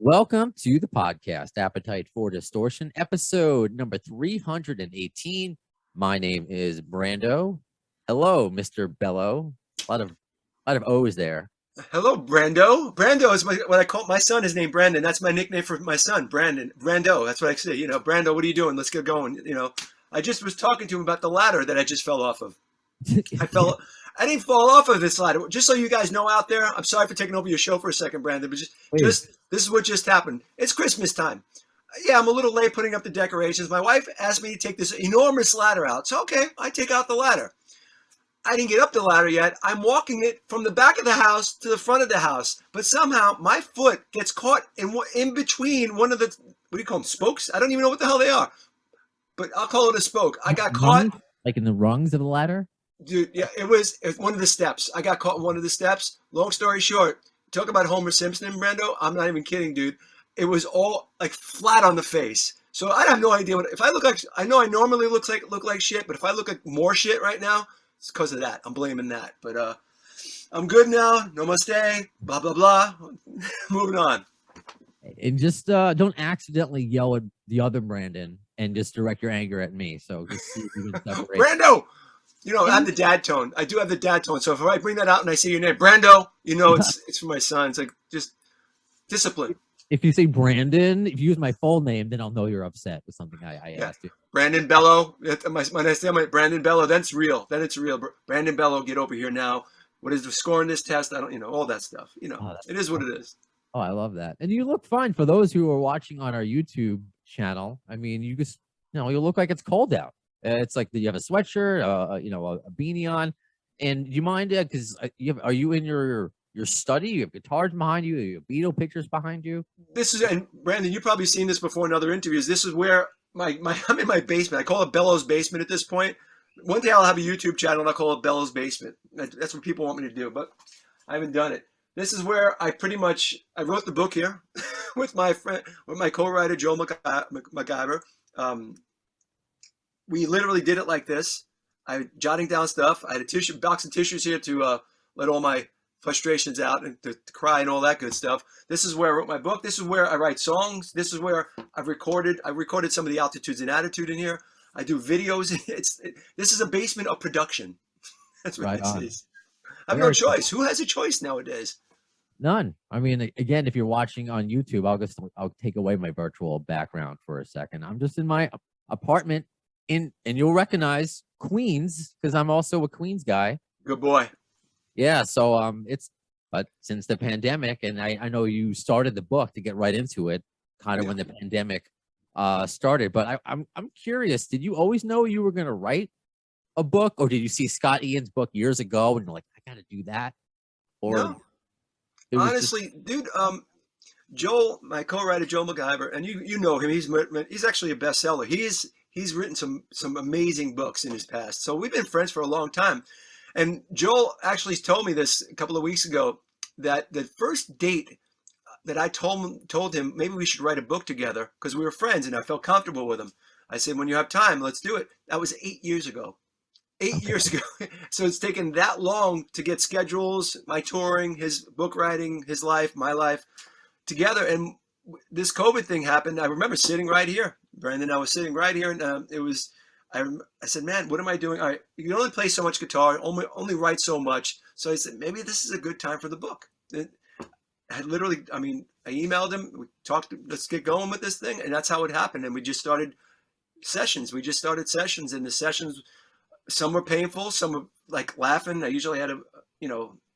Welcome to the podcast, Appetite for Distortion, episode number 318. My name is Brando. Hello, Mr. Bello. A lot of O's there. Hello, Brando. Brando is what I call my son. Is named Brandon. That's my nickname for my son, Brandon. Brando. That's what I say. Brando. What are you doing? Let's get going. I just was talking to him about the ladder that I just fell off of. I fell. I didn't fall off of this ladder. Just so you guys know out there, I'm sorry for taking over your show for a second, Brandon. But just this is what just happened. It's Christmas time. Yeah, I'm a little late putting up the decorations. My wife asked me to take this enormous ladder out. So okay, I take out the ladder. I didn't get up the ladder yet. I'm walking it from the back of the house to the front of the house. But somehow my foot gets caught in between one of the, what do you call them, spokes? I don't even know what the hell they are. But I'll call it a spoke. I got caught. Like in the rungs of the ladder? Dude, yeah, it was one of the steps. I got caught in one of the steps. Long story short, talk about Homer Simpson and Brando. I'm not even kidding, dude. It was all like flat on the face. So I have no idea if I look like, I know I normally look like shit, but if I look like more shit right now, it's because of that. I'm blaming that. But I'm good now. Namaste. Blah, blah, blah. Moving on. And just don't accidentally yell at the other Brandon and just direct your anger at me. So just see if you can separate. Brando! I have the dad tone. I do have the dad tone. So if I bring that out and I say your name, Brando, it's for my son. It's like just discipline. If you say Brandon, if you use my full name, then I'll know you're upset with something I asked you. Brandon Bello. When I say Brandon Bello, then it's real. Then it's real. Brandon Bello, get over here now. What is the score in this test? I don't, all that stuff. It is what it is. Oh, I love that. And you look fine. For those who are watching on our YouTube channel, I mean, you just, you look like it's cold out. It's like you have a sweatshirt, a beanie on. And do you mind, because are you in your study? You have guitars behind you. You have Beatle pictures behind you. And Brandon, you've probably seen this before in other interviews. This is where I'm in my basement. I call it Bello's basement at this point. One day I'll have a YouTube channel and I'll call it Bello's basement. That's what people want me to do, but I haven't done it. This is where I wrote the book here with my friend, with my co-writer Joe McKagan. We literally did it like this. I jotting down stuff. I had a box of tissues here to let all my frustrations out and to cry and all that good stuff. This is where I wrote my book. This is where I write songs. This is where I recorded some of the Altitudes and Attitude in here. I do videos. This is a basement of production. That's what this is. I have no choice. Who has a choice nowadays? None. I mean, again, if you're watching on YouTube, I'll take away my virtual background for a second. I'm just in my apartment and you'll recognize Queens because I'm also a Queens guy. Good boy. Yeah. So but since the pandemic, and I know you started the book to get right into it, kind of when the pandemic started. But I'm curious, did you always know you were gonna write a book, or did you see Scott Ian's book years ago and you're like, I gotta do that? Or no. Honestly, dude, Joel, my co-writer Joe McKagan, and you know him. He's actually a bestseller. He's written some amazing books in his past. So we've been friends for a long time. And Joel actually told me this a couple of weeks ago that the first date that I told him maybe we should write a book together because we were friends and I felt comfortable with him. I said, when you have time, let's do it. That was 8 years ago. 8 years ago. So it's taken that long to get schedules, my touring, his book writing, his life, my life together. And this COVID thing happened. I remember sitting right here, Brandon. I was sitting right here, and I said, man, what am I doing? All right, you can only play so much guitar, only write so much. So I said, maybe this is a good time for the book. I emailed him. We talked. Let's get going with this thing, and that's how it happened. And we just started sessions. And the sessions, some were painful, some were like laughing. I usually had a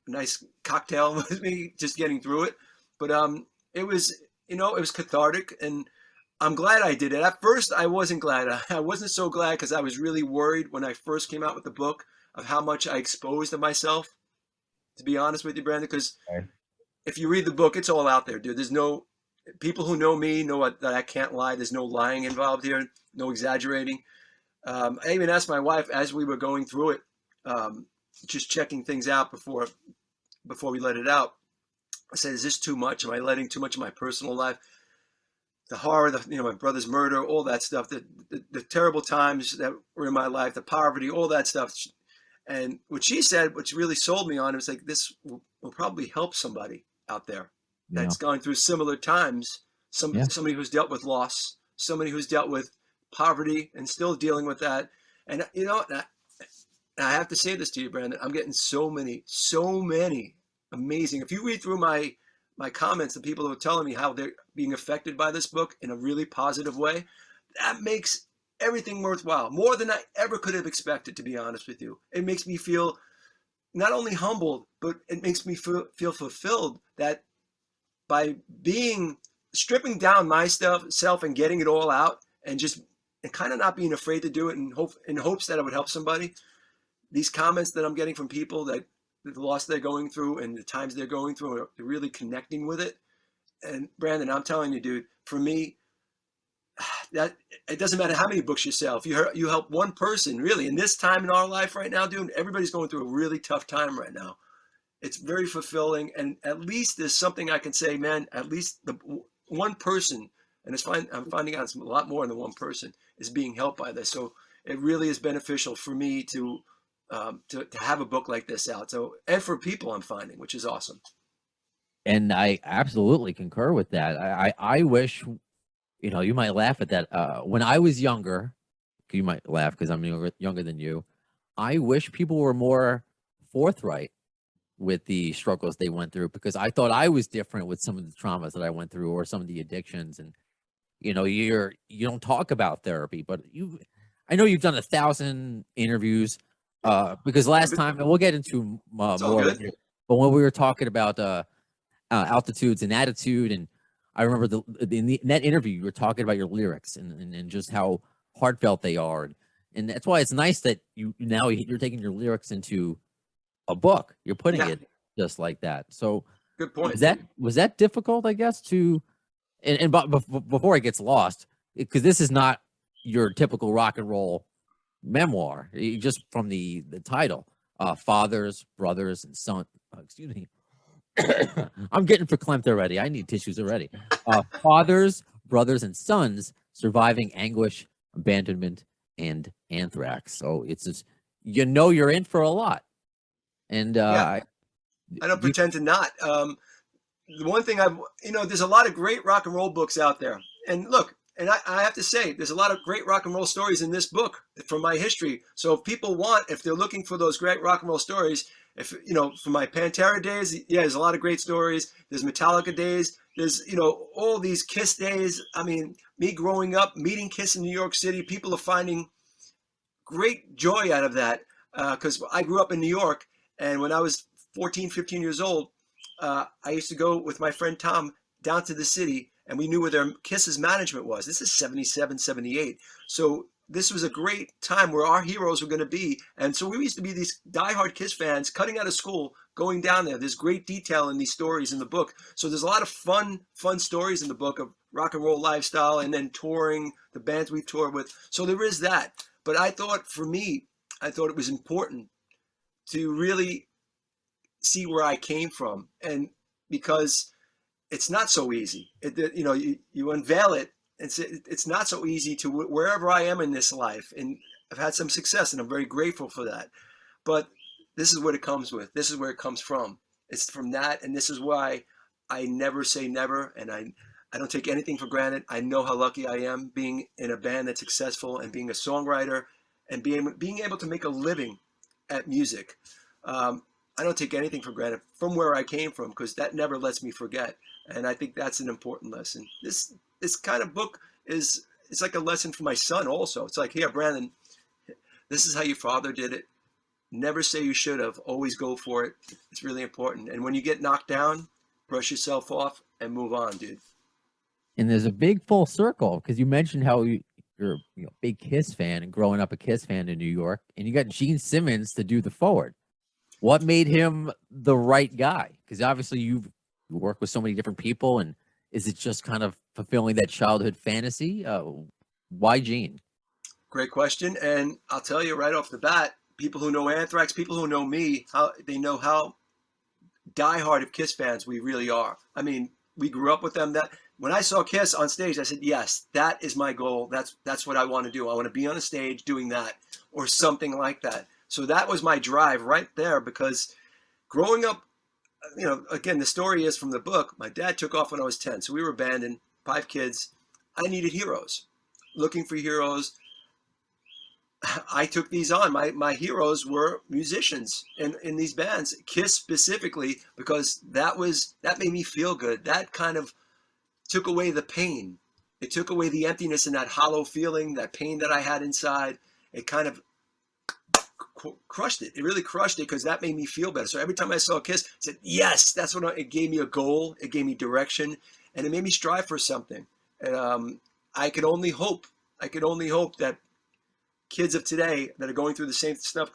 nice cocktail with me, just getting through it. But it was cathartic, and I'm glad I did it. At first, I wasn't glad. I wasn't so glad because I was really worried when I first came out with the book of how much I exposed of myself, to be honest with you, Brandon, because if you read the book, it's all out there, dude. There's no, people who know me know that I can't lie. There's no lying involved here, no exaggerating. I even asked my wife as we were going through it, just checking things out before we let it out. I said, is this too much? Am I letting too much of my personal life? The horror, my brother's murder, all that stuff, the terrible times that were in my life, the poverty, all that stuff. And what she said, which really sold me on, it was like, this will probably help somebody out there. Yeah. that's gone through similar times, Yeah. somebody who's dealt with loss, somebody who's dealt with poverty and still dealing with that. And I have to say this to you, Brandon. I'm getting so many amazing. If you read through my comments, the people who are telling me how they're being affected by this book in a really positive way, that makes everything worthwhile. More than I ever could have expected, to be honest with you. It makes me feel not only humbled, but it makes me feel fulfilled that by stripping down my self and getting it all out and just and kind of not being afraid to do it in hopes that it would help somebody. These comments that I'm getting from people that the loss they're going through and the times they're going through, they're really connecting with it. And Brandon, I'm telling you, dude, for me, that it doesn't matter how many books you sell. If you help one person, really, in this time in our life right now, dude, everybody's going through a really tough time right now. It's very fulfilling, and at least there's something I can say, man. At least the one person, and I'm finding out it's a lot more than one person is being helped by this. So it really is beneficial for me to have a book like this out. So, and for people I'm finding, which is awesome. And I absolutely concur with that. I wish, you might laugh at that. When I was younger, you might laugh because I'm younger than you. I wish people were more forthright with the struggles they went through, because I thought I was different with some of the traumas that I went through or some of the addictions. And you don't talk about therapy, but I know you've done 1,000 interviews. Because last time, and we'll get into more, but when we were talking about altitudes and attitude, and I remember in that interview you were talking about your lyrics and just how heartfelt they are, and that's why it's nice that you're taking your lyrics into a book. You're putting it just like that. So good point. Was that difficult, I guess, but before it gets lost, because this is not your typical rock and roll memoir, just from the title, fathers, brothers, and sons. Excuse me. I'm getting verklempt already. I need tissues already. Fathers, brothers, and sons surviving anguish, abandonment, and anthrax. So it's just, you're in for a lot. And I don't pretend to not. The one thing there's a lot of great rock and roll books out there. And look, and I have to say, there's a lot of great rock and roll stories in this book from my history. So if they're looking for those great rock and roll stories, from my Pantera days, there's a lot of great stories. There's Metallica days. There's, all these Kiss days. I mean, me growing up, meeting Kiss in New York City, people are finding great joy out of that. Because I grew up in New York, and when I was 14, 15 years old, I used to go with my friend Tom down to the city, and we knew where their Kiss's management was. This is 77, 78. So this was a great time where our heroes were going to be. And so we used to be these diehard Kiss fans cutting out of school, going down there. There's great detail in these stories in the book. So there's a lot of fun stories in the book of rock and roll lifestyle, and then touring, the bands we've toured with. So there is that. But I thought it was important to really see where I came from. And because it's not so easy. You unveil it. It's not so easy to wherever I am in this life. And I've had some success, and I'm very grateful for that. But this is what it comes with. This is where it comes from. It's from that. And this is why I never say never. And I don't take anything for granted. I know how lucky I am being in a band that's successful and being a songwriter and being able to make a living at music. I don't take anything for granted from where I came from, because that never lets me forget. And I think that's an important lesson. This kind of book it's like a lesson for my son also. It's like, here, Brandon, this is how your father did it. Never say you should have. Always go for it. It's really important. And when you get knocked down, brush yourself off and move on, dude. And there's a big full circle, because you mentioned how you're a big Kiss fan and growing up a Kiss fan in New York, and you got Gene Simmons to do the forward. What made him the right guy? Because obviously you work with so many different people, and is it just kind of fulfilling that childhood fantasy? Why Gene? Great question. And I'll tell you right off the bat, people who know Anthrax, people who know me, they know how diehard of Kiss fans we really are. I mean, we grew up with them. That when I saw Kiss on stage, I said, yes, that is my goal. That's what I want to do. I want to be on a stage doing that, or something like that. So that was my drive right there, because growing up again, the story is from the book. My dad took off when I was 10. So we were abandoned, 5 kids. I needed heroes, looking for heroes. I took these on. My heroes were musicians in these bands, Kiss specifically, because that made me feel good. That kind of took away the pain. It took away the emptiness and that hollow feeling, that pain that I had inside. It kind of crushed it. It really crushed it because that made me feel better. So every time I saw Kiss, I said, yes, that's what it gave me a goal. It gave me direction, and it made me strive for something. And I could only hope that kids of today that are going through the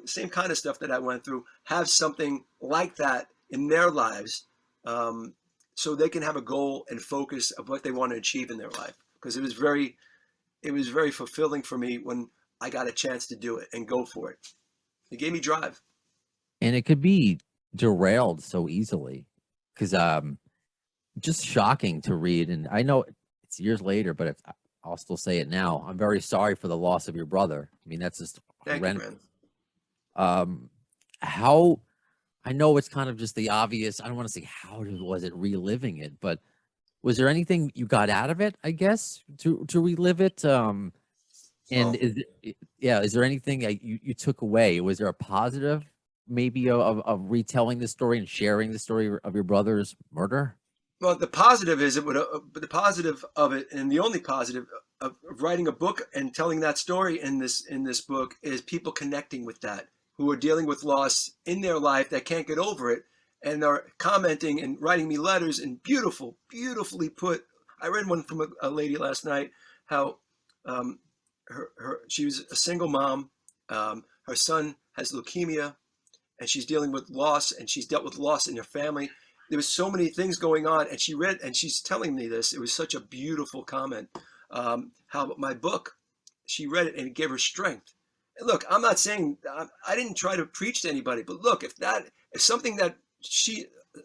same kind of stuff that I went through, have something like that in their lives, so they can have a goal and focus of what they want to achieve in their life. Because it was very fulfilling for me when I got a chance to do it and go for it. It gave me drive. And it could be derailed so easily, because just shocking to read. And I know it's years later, but I'll still say it now. I'm very sorry for the loss of your brother. I mean, that's just horrendous. How, I know it's kind of just the obvious. I don't want to say how was it reliving it, but was there anything you got out of it, I guess, to relive it? And is there anything that you took away? Was there a positive maybe of retelling the story and sharing the story of your brother's murder? Well, the positive is the positive of it, and the only positive of writing a book and telling that story in this book is people connecting with that, who are dealing with loss in their life that can't get over it, and are commenting and writing me letters and beautifully put. I read one from a lady last night, how she was a single mom. Her son has leukemia, and she's dealing with loss, and she's dealt with loss in her family. There was so many things going on, and she's telling me this. It was such a beautiful comment. How my book, she read it and it gave her strength. And look, I'm not saying I didn't try to preach to anybody, but look, if something that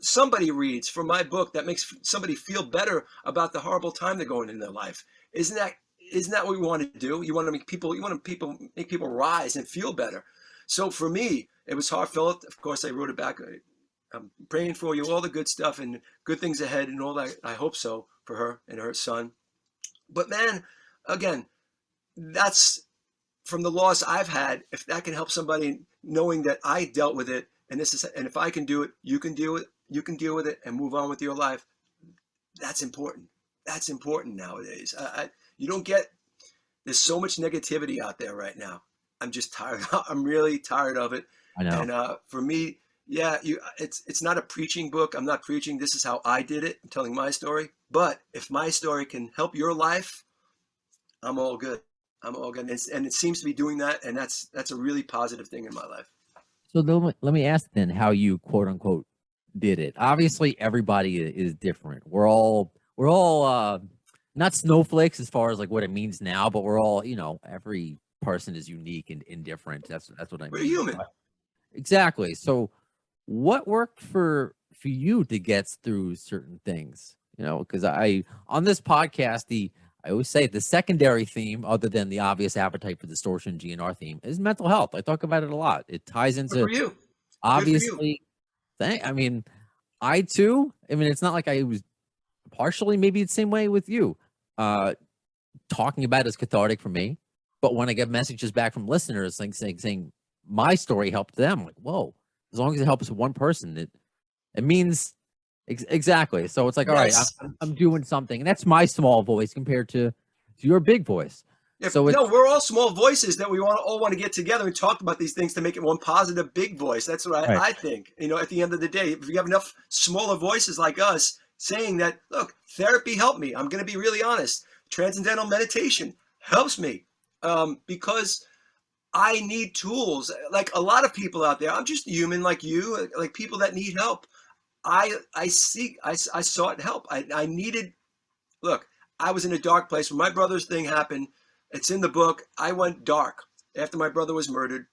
somebody reads from my book that makes somebody feel better about the horrible time they're going in their life, isn't that what we want to do? You want to make people rise and feel better. So for me, it was heartfelt. Of course, I wrote it back. I'm praying for you, all the good stuff and good things ahead and all that. I hope so for her and her son. But man, again, that's from the loss I've had. If that can help somebody knowing that I dealt with it, and if I can do it, you can deal with it and move on with your life. That's important. That's important nowadays. You don't get, there's so much negativity out there right now. I'm just tired. I'm really tired of it. I know. And for me, yeah, it's not a preaching book. I'm not preaching. This is how I did it. I'm telling my story. But if my story can help your life, I'm all good. I'm all good. And it seems to be doing that. And that's a really positive thing in my life. So let me ask then how you quote unquote did it. Obviously, everybody is different. We're all not snowflakes as far as like what it means now, but we're all, every person is unique and different. That's what I mean. We're human. Exactly. So what worked for you to get through certain things? Because on this podcast, I always say the secondary theme, other than the obvious appetite for distortion GN'R theme, is mental health. I talk about it a lot. It ties into, Good for you. obviously. I too. It's not like I was partially maybe the same way with you. Talking about it is cathartic for me, but when I get messages back from listeners saying my story helped them, I'm like, whoa! As long as it helps one person, it means exactly. So it's like, all right, I'm doing something, and that's my small voice compared to your big voice. Yeah, so we're all small voices that we all want to get together and talk about these things to make it one positive big voice. That's what I think. At the end of the day, if you have enough smaller voices like us saying that, look, therapy helped me. I'm going to be really honest. Transcendental meditation helps me because I need tools. Like a lot of people out there, I'm just human like you, like people that need help. I sought help. I needed, look, I was in a dark place when my brother's thing happened. It's in the book. I went dark after my brother was murdered.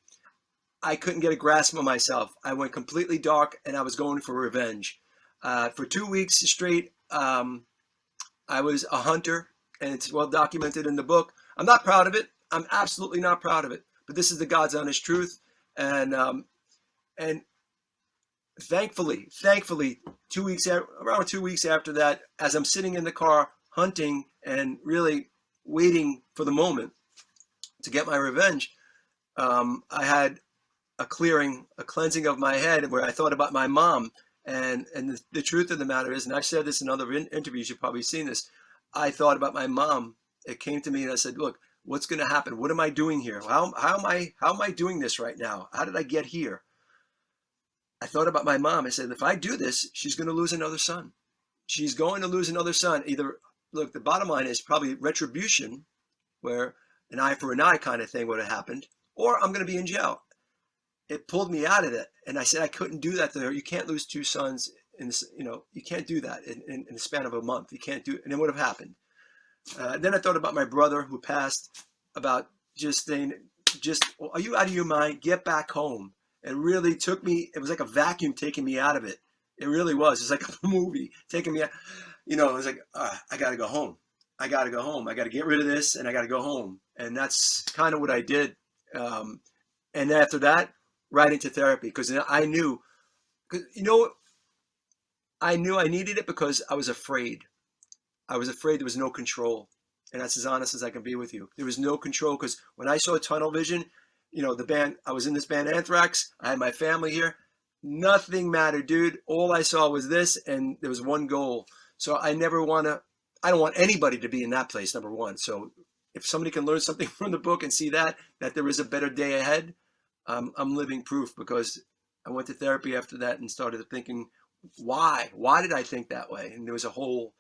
I couldn't get a grasp of myself. I went completely dark and I was going for revenge. For 2 weeks straight, I was a hunter, and it's well documented in the book. I'm not proud of it. I'm absolutely not proud of it. But this is the God's honest truth. And thankfully, around 2 weeks after that, as I'm sitting in the car hunting and really waiting for the moment to get my revenge, I had a cleansing of my head where I thought about my mom. And the truth of the matter is, and I've said this in other interviews, you've probably seen this, I thought about my mom. It came to me and I said, look, what's going to happen? What am I doing here? How am I doing this right now? How did I get here? I thought about my mom. I said, if I do this, she's going to lose another son. She's going to lose another son. Either, look, the bottom line is probably retribution, where an eye for an eye kind of thing would have happened, or I'm going to be in jail. It pulled me out of it. And I said, I couldn't do that to her. You can't lose two sons in this, you can't do that in the span of a month. You can't do it. And it would have happened. Then I thought about my brother who passed, about just saying, are you out of your mind? Get back home. It really took me, it was like a vacuum taking me out of it. It really was. It's like a movie taking me out. It was like, I got to go home. I got to go home. I got to get rid of this and I got to go home. And that's kind of what I did. And after that, right into therapy, because I knew, I knew I needed it because I was afraid. I was afraid there was no control. And that's as honest as I can be with you. There was no control because when I saw tunnel vision, the band, I was in this band Anthrax. I had my family here. Nothing mattered, dude. All I saw was this, and there was one goal. So I don't want anybody to be in that place, number one. So if somebody can learn something from the book and see that there is a better day ahead, I'm living proof, because I went to therapy after that and started thinking, why did I think that way? And there's a whole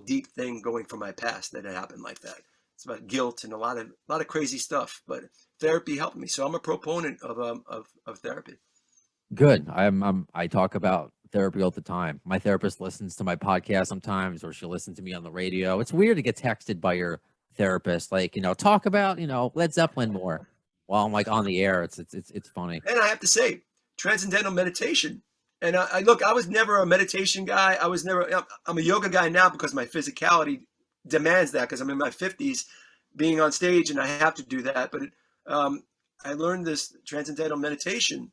deep thing going from my past that had happened like that. It's about guilt and a lot of crazy stuff, but therapy helped me. So I'm a proponent of therapy. Good. I talk about therapy all the time. My therapist listens to my podcast sometimes, or she'll listen to me on the radio. It's weird to get texted by your therapist, like, talk about, Led Zeppelin more, while I'm like on the air. It's funny. And I have to say, transcendental meditation. And I was never a meditation guy. I'm a yoga guy now because my physicality demands that, because I'm in my 50s being on stage and I have to do that. But I learned this transcendental meditation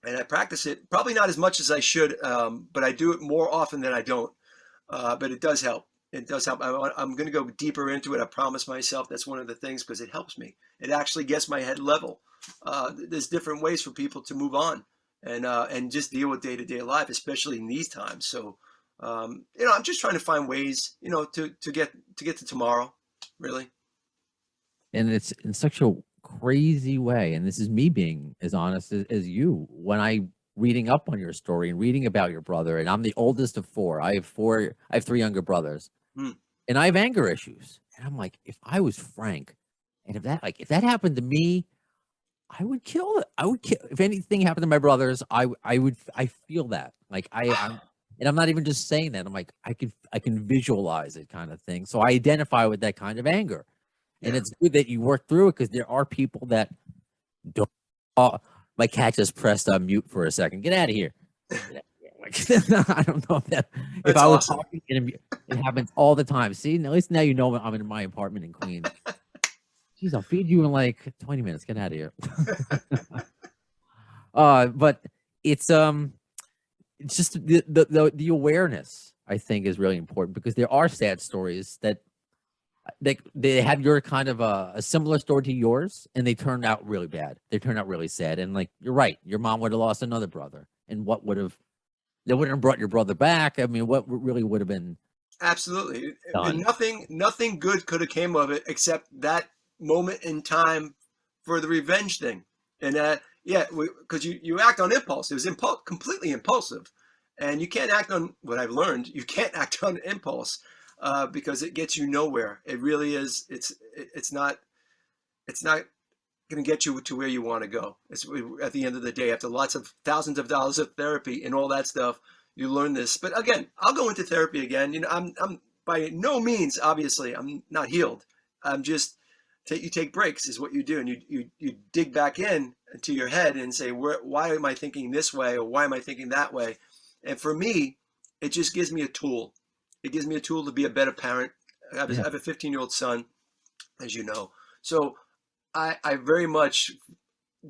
and I practice it, probably not as much as I should, but I do it more often than I don't. But it does help. It does help. I'm going to go deeper into it. I promise myself that's one of the things, because it helps me. It actually gets my head level. There's different ways for people to move on and just deal with day-to-day life, especially in these times. So, I'm just trying to find ways, to get to tomorrow, really. And it's in such a crazy way. And this is me being as honest as you. When I reading up on your story and reading about your brother, and I'm the oldest of four. I have three younger brothers, and I have anger issues. And I'm like, if I was Frank, and if that happened to me, I would kill it. If anything happened to my brothers, I feel that. Like and I'm not even just saying that. I'm like, I can visualize it, kind of thing. So I identify with that kind of anger. And it's good that you work through it, because there are people that don't. My cat just pressed on mute for a second. Get out of here. I don't know if I was awesome. Talking, it happens all the time. See, at least now you know I'm in my apartment in Queens. Jeez, I'll feed you in like 20 minutes. Get out of here. But it's just the awareness, I think, is really important, because there are sad stories that they have your kind of a similar story to yours, and they turned out really bad. They turned out really sad. And like, you're right, your mom would have lost another brother, and they wouldn't have brought your brother back. I mean, what really would have been Absolutely. done? And nothing good could have came of it except that moment in time for the revenge thing. And because you act on impulse. It was completely impulsive, and you can't act on what I've learned. You can't act on impulse because it gets you nowhere. It really is. It's not going to get you to where you want to go. At the end of the day, after lots of thousands of dollars of therapy and all that stuff, you learn this. But again, I'll go into therapy again. I'm by no means, obviously, I'm not healed. I'm just you take breaks is what you do, and you dig back in to your head and say, why am I thinking this way, or why am I thinking that way? And for me, it just gives me a tool. It gives me a tool to be a better parent. I have a 15-year-old son, as you know. So I very much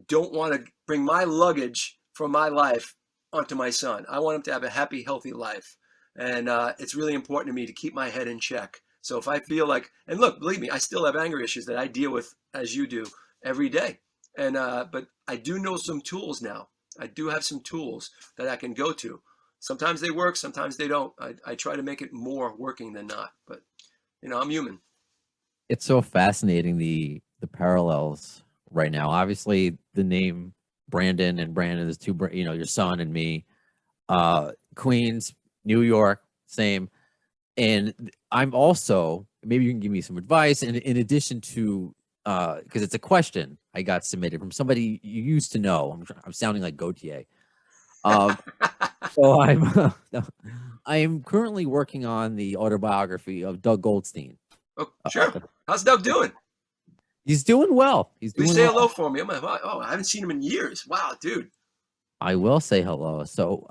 don't want to bring my luggage from my life onto my son. I want him to have a happy, healthy life. And it's really important to me to keep my head in check. So if I feel like, and look, believe me, I still have anger issues that I deal with as you do every day. And but I do know some tools now. I do have some tools that I can go to. Sometimes they work, sometimes they don't. I try to make it more working than not. But I'm human. It's so fascinating, the parallels right now. Obviously, the name Brandon and Brandon is two, your son and me. Queens, New York, same. And I'm also, maybe you can give me some advice. And in addition to, because it's a question I got submitted from somebody you used to know. I'm sounding like Gautier. So I am currently working on the autobiography of Doug Goldstein. Oh, sure. How's Doug doing? He's doing well. He's Please doing say well. hello for me. I'm like, oh, I haven't seen him in years. Wow, dude. I will say hello. So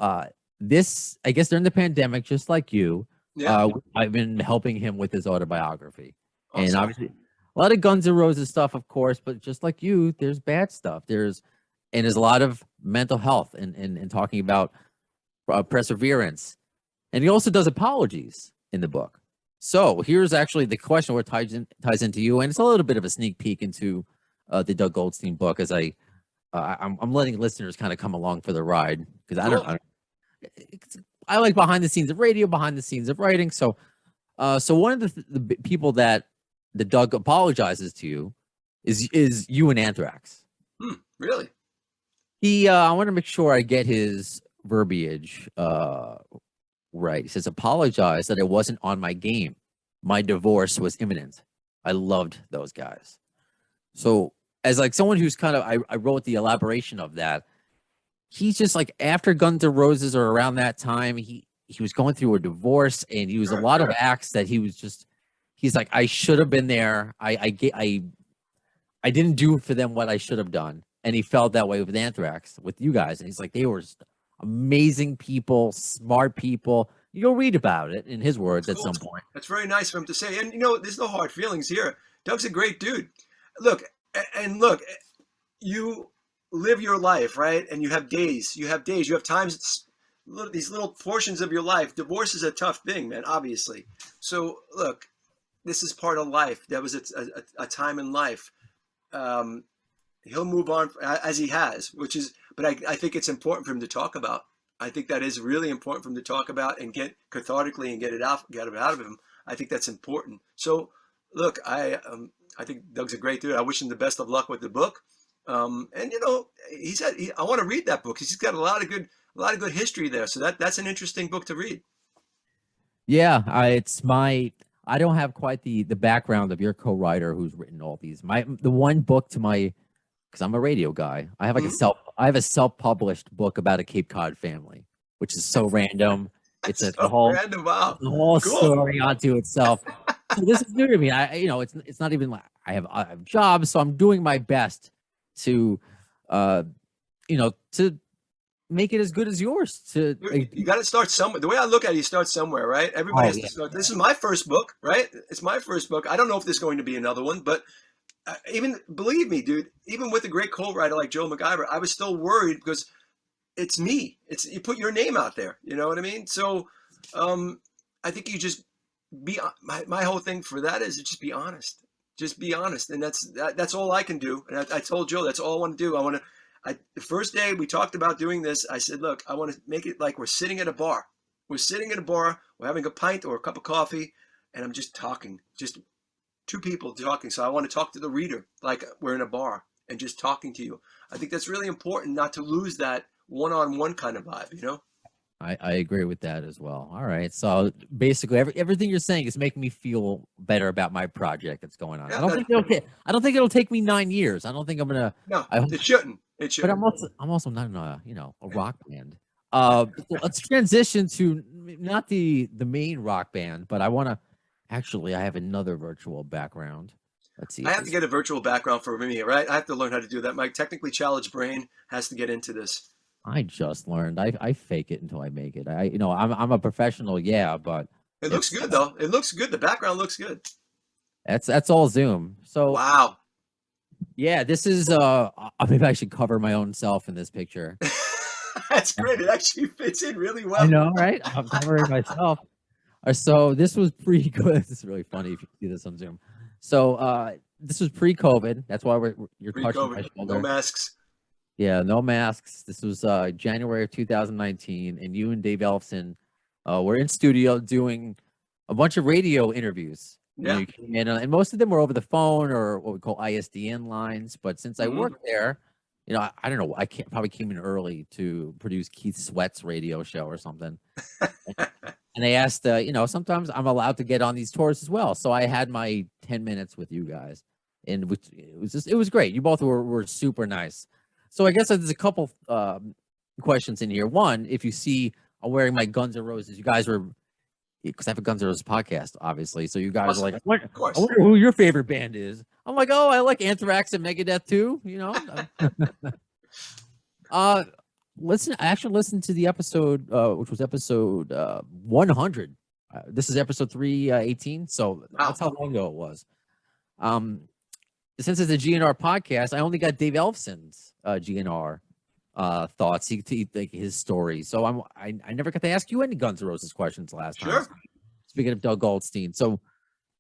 this, I guess during the pandemic, just like you, Yeah. I've been helping him with his autobiography. Awesome. And obviously a lot of Guns N' Roses stuff, of course, but just like you, there's bad stuff. There's a lot of mental health and talking about perseverance. And he also does apologies in the book. So here's actually the question where it ties into you, and it's a little bit of a sneak peek into the Doug Goldstein book, as I'm letting listeners kind of come along for the ride, because I like behind the scenes of radio, behind the scenes of writing. So one of the people that the Doug apologizes to you is you and Anthrax. Really? I want to make sure I get his verbiage right. He says, apologize that I wasn't on my game. My divorce was imminent. I loved those guys. So as like someone who's kind of, I wrote the elaboration of that. He's just like, after Guns N' Roses or around that time, he was going through a divorce, and he was a lot of acts that he's like, I should have been there. I didn't do for them what I should have done. And he felt that way with Anthrax, with you guys. And he's like, they were amazing people, smart people. You'll read about it in his words at some point. That's very nice of him to say. And there's no hard feelings here. Doug's a great dude. Look, you live your life, right? And you have days. You have times, these little portions of your life. Divorce is a tough thing, man, obviously. So look, this is part of life. That was a time in life. He'll move on as he has, but I think it's important for him to talk about. I think that is really important for him to talk about and get cathartically and get it out of him. I think that's important. So look, I think Doug's a great dude. I wish him the best of luck with the book. And he said, I want to read that book. He's got a lot of good history there. So that's an interesting book to read. Yeah, I don't have quite the background of your co-writer who's written all these. The one book because I'm a radio guy. I have like a self-published book about a Cape Cod family, which is so random. It's a whole random. Wow. The whole story onto itself. So this is new to me. It's not even like I have jobs, so I'm doing my best to to make it as good as yours. You got to start somewhere. The way I look at it, you start somewhere, right? Everybody has to start. This is my first book, right? It's my first book. I don't know if there's going to be another one, but even believe me, dude, even with a great co-writer like Joe McIver, I was still worried because it's me. You put your name out there. You know what I mean? So I think you just be. My whole thing for that is just be honest. Just be honest, and that's all I can do. And I told Joe that's all I want to do. The first day we talked about doing this, I said, look, I want to make it like we're sitting at a bar. We're sitting at a bar, we're having a pint or a cup of coffee, and I'm just talking, just two people talking. So I want to talk to the reader like we're in a bar and just talking to you. I think that's really important not to lose that one-on-one kind of vibe, I agree with that as well. All right. So basically everything you're saying is making me feel better about my project that's going on. Yeah, I don't think it'll take me 9 years. I don't think I'm gonna. No, it shouldn't. It shouldn't. But I'm also not in a rock band. Let's transition to not the main rock band, but I have another virtual background. Let's see. I have to get a virtual background for me, right? I have to learn how to do that. My technically challenged brain has to get into this. I just learned. I fake it until I make it. I'm a professional, yeah, but it looks good though. It looks good. The background looks good. That's all Zoom. So wow. Yeah, this is maybe I should cover my own self in this picture. That's great. It actually fits in really I well. know, right? I'm covering myself. So this was pre-COVID. This is really funny if you see this on Zoom. So this was pre-COVID. That's why you're touching my Pre-COVID, no shoulder. masks. Yeah, no masks. This was January of 2019, and you and Dave Ellefson were in studio doing a bunch of radio interviews. You know, Yeah. you came in, and most of them were over the phone or what we call ISDN lines. But since I worked there, you know, I don't know. I probably came in early to produce Keith Sweat's radio show or something. And they asked, you know, sometimes I'm allowed to get on these tours as well. So I had my 10 minutes with you guys, and it was great. You both were super nice. So I guess there's a couple questions in here. One, if you see I'm wearing my Guns N' Roses, you guys were, because I have a Guns N' Roses podcast, obviously. So you guys are like, I wonder who your favorite band is. I'm like, oh, I like Anthrax and Megadeth too. You know. I actually listened to the episode, which was episode 100. This is episode 318, so that's how long ago it was. Since it's a GNR podcast, I only got Dave Ellefson's GNR thoughts, like his story. So I never got to ask you any Guns N' Roses questions last time. Sure. Speaking of Doug Goldstein, so